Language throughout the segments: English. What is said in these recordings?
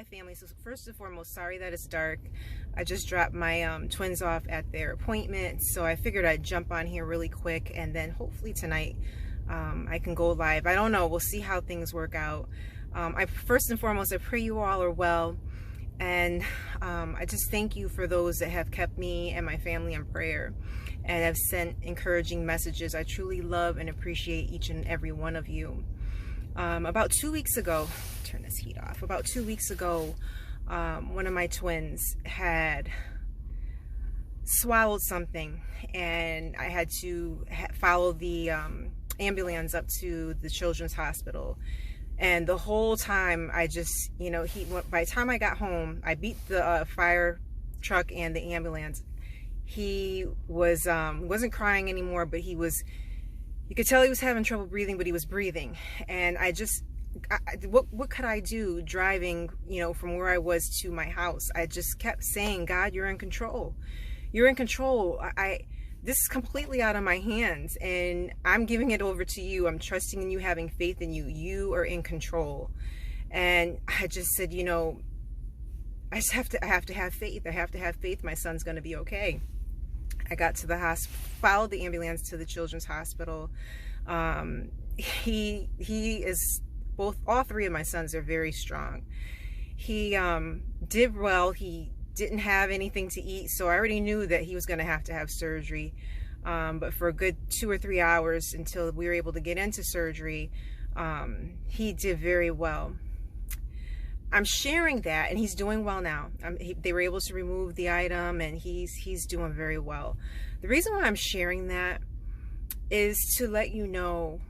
Hi family. So first and foremost, sorry that it's dark. I just dropped my twins off at their appointment, so I figured I'd jump on here really quick, and then hopefully tonight I can go live. I don't know, we'll see how things work out. First and foremost, I pray you all are well, and I just thank you for those that have kept me and my family in prayer and have sent encouraging messages. I truly love and appreciate each and every one of you. About 2 weeks ago, turn this heat off. About 2 weeks ago, one of my twins had swallowed something, and I had to follow the ambulance up to the children's hospital. And the whole time, I just, by the time I got home, I beat the fire truck and the ambulance. He was wasn't crying anymore, but he was. You could tell he was having trouble breathing, but he was breathing. And what could I do driving, from where I was to my house? I just kept saying, God, you're in control. You're in control. This is completely out of my hands, and I'm giving it over to you. I'm trusting in you, having faith in you. You are in control. And I just said, I have to have faith. I have to have faith. My son's going to be okay. I got to the hospital, followed the ambulance to the children's hospital. He is all three of my sons are very strong. He did well. He didn't have anything to eat, so I already knew that he was going to have surgery. But for a good 2 or 3 hours until we were able to get into surgery, he did very well. I'm sharing that, and he's doing well now. They were able to remove the item, and he's doing very well. The reason why I'm sharing that is to let you know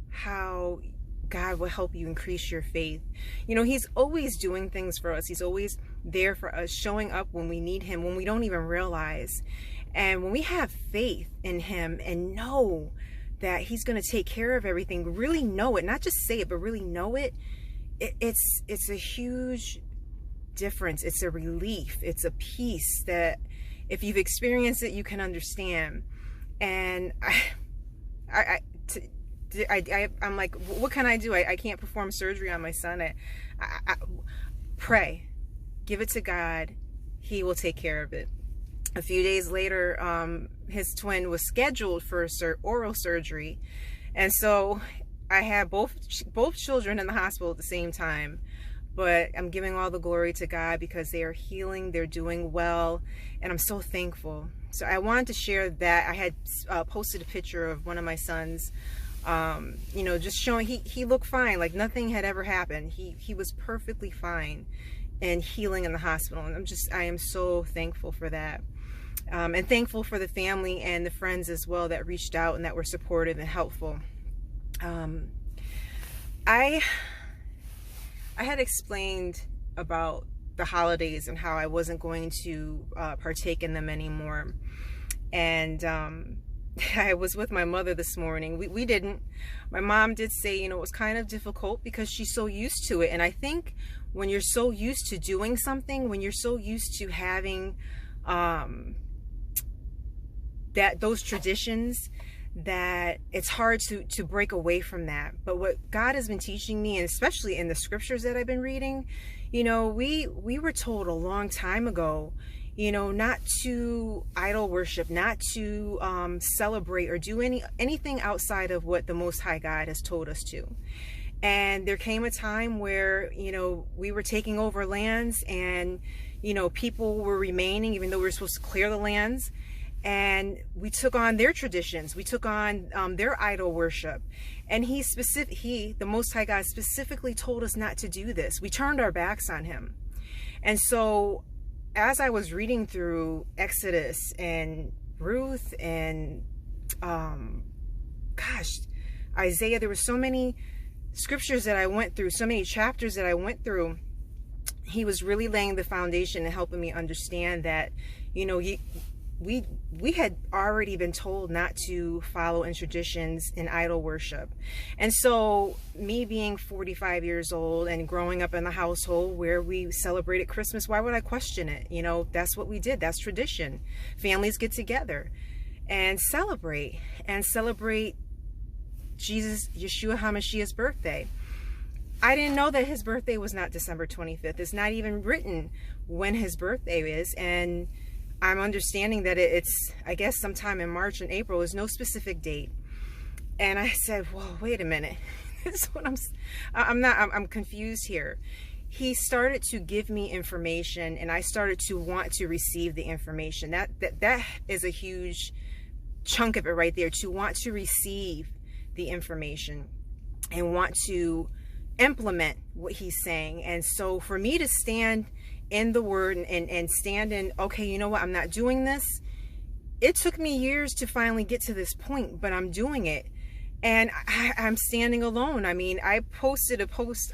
how God will help you increase your faith. He's always doing things for us. He's always there for us, showing up when we need him, when we don't even realize. And when we have faith in him and know that he's going to take care of everything, really know it, not just say it, but really know it, it's a huge difference. It's a relief. It's a peace that if you've experienced it, you can understand. And I'm like, what can I do? I can't perform surgery on my son. I pray, give it to God. He will take care of it. A few days later, his twin was scheduled for oral surgery, and so I had both children in the hospital at the same time. But I'm giving all the glory to God because they are healing, they're doing well, and I'm so thankful. So I wanted to share that. I had posted a picture of one of my sons, just showing he looked fine, like nothing had ever happened. He was perfectly fine and healing in the hospital, and I am so thankful for that. And thankful for the family and the friends as well that reached out and that were supportive and helpful. I had explained about the holidays and how I wasn't going to partake in them anymore. And I was with my mother this morning. We didn't. My mom did say, it was kind of difficult because she's so used to it. And I think when you're so used to doing something, when you're so used to having those traditions, that it's hard to break away from that. But what God has been teaching me, and especially in the scriptures that I've been reading, we were told a long time ago, not to idol worship, not to celebrate or do anything outside of what the Most High God has told us to. And there came a time where, we were taking over lands, and, people were remaining, even though we were supposed to clear the lands. And we took on their traditions. We took on their idol worship. And the Most High God specifically told us not to do this. We turned our backs on him. And so as I was reading through Exodus and Ruth and, Isaiah, there were so many scriptures that I went through, so many chapters that I went through. He was really laying the foundation and helping me understand that, we had already been told not to follow in traditions in idol worship. And so me being 45 years old and growing up in the household where we celebrated Christmas, why would I question it? That's what we did. That's tradition. Families get together and celebrate Jesus, Yeshua HaMashiach's birthday. I didn't know that his birthday was not December 25th. It's not even written when his birthday is. And I'm understanding that it's, I guess, sometime in March and April. There's no specific date. And I said, whoa, wait a minute. This is what I'm confused here. He started to give me information, and I started to want to receive the information. That is a huge chunk of it right there, to want to receive the information and want to implement what he's saying. And so for me to stand in the word and stand in, okay, you know what, I'm not doing this. It took me years to finally get to this point, but I'm doing it. And I'm standing alone. I mean, I posted a post,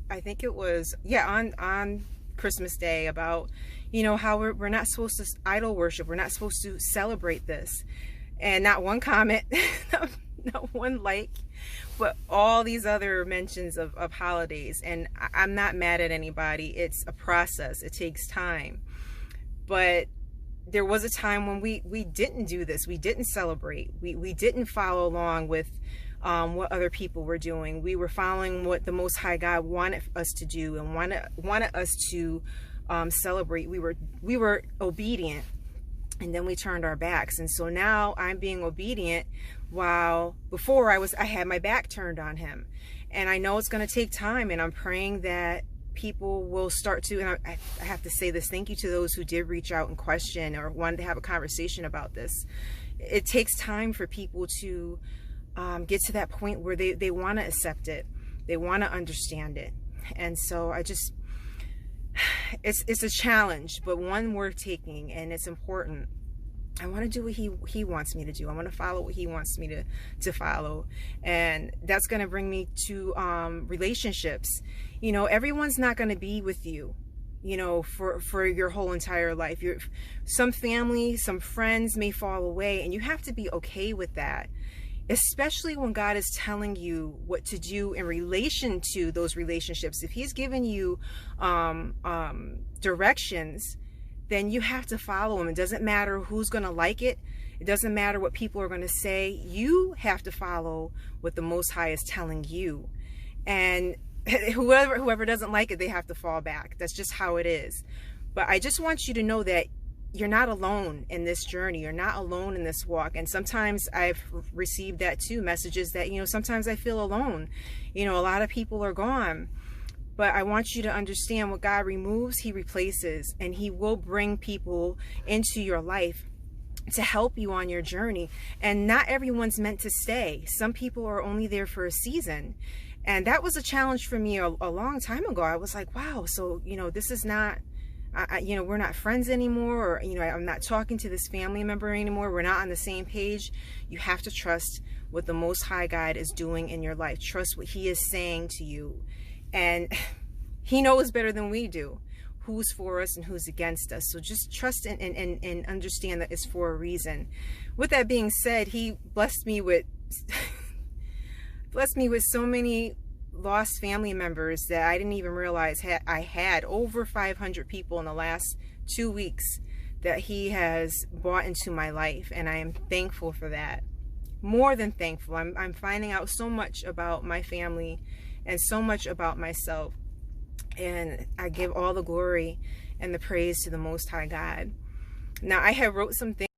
I think it was, yeah, on Christmas Day, about, you know, how we're not supposed to idol worship. We're not supposed to celebrate this. And not one comment, not one like, but all these other mentions of holidays. And I'm not mad at anybody. It's a process. It takes time. But there was a time when we didn't do this. We didn't celebrate. We didn't follow along with what other people were doing. We were following what the Most High God wanted us to do and wanted us to celebrate. We were obedient, and then we turned our backs. And so now I'm being obedient, while before I had my back turned on him. And I know it's going to take time, and I'm praying that people will start to, and I have to say this, thank you to those who did reach out and question or wanted to have a conversation about this. It takes time for people to get to that point where they want to accept it. They want to understand it. And so it's a challenge, but one worth taking, and it's important. I want to do what he wants me to do. I want to follow what he wants me to follow. And that's going to bring me to relationships. You know, everyone's not going to be with you, you know, for your whole entire life. Some family, some friends may fall away, and you have to be okay with that. Especially when God is telling you what to do in relation to those relationships. If he's given you directions, then you have to follow him. It doesn't matter who's going to like it. It doesn't matter what people are going to say. You have to follow what the Most High is telling you. And whoever doesn't like it, they have to fall back. That's just how it is. But I just want you to know that you're not alone in this journey. You're not alone in this walk. And sometimes I've received that too, messages that, you know, sometimes I feel alone. You know, a lot of people are gone. But I want you to understand, what God removes, he replaces, and he will bring people into your life to help you on your journey. And not everyone's meant to stay. Some people are only there for a season. And that was a challenge for me a long time ago. I was like, wow, so, you know, this is not, you know, we're not friends anymore, or, you know, I'm not talking to this family member anymore. We're not on the same page. You have to trust what the Most High God is doing in your life. Trust what he is saying to you. And he knows better than we do who's for us and who's against us. So just trust and understand that it's for a reason. With that being said, he blessed me with so many lost family members that I didn't even realize I had. Over 500 people in the last 2 weeks that he has brought into my life, and I am thankful for that. More than thankful. I'm finding out so much about my family and so much about myself, and I give all the glory and the praise to the Most High God. Now, I have wrote some things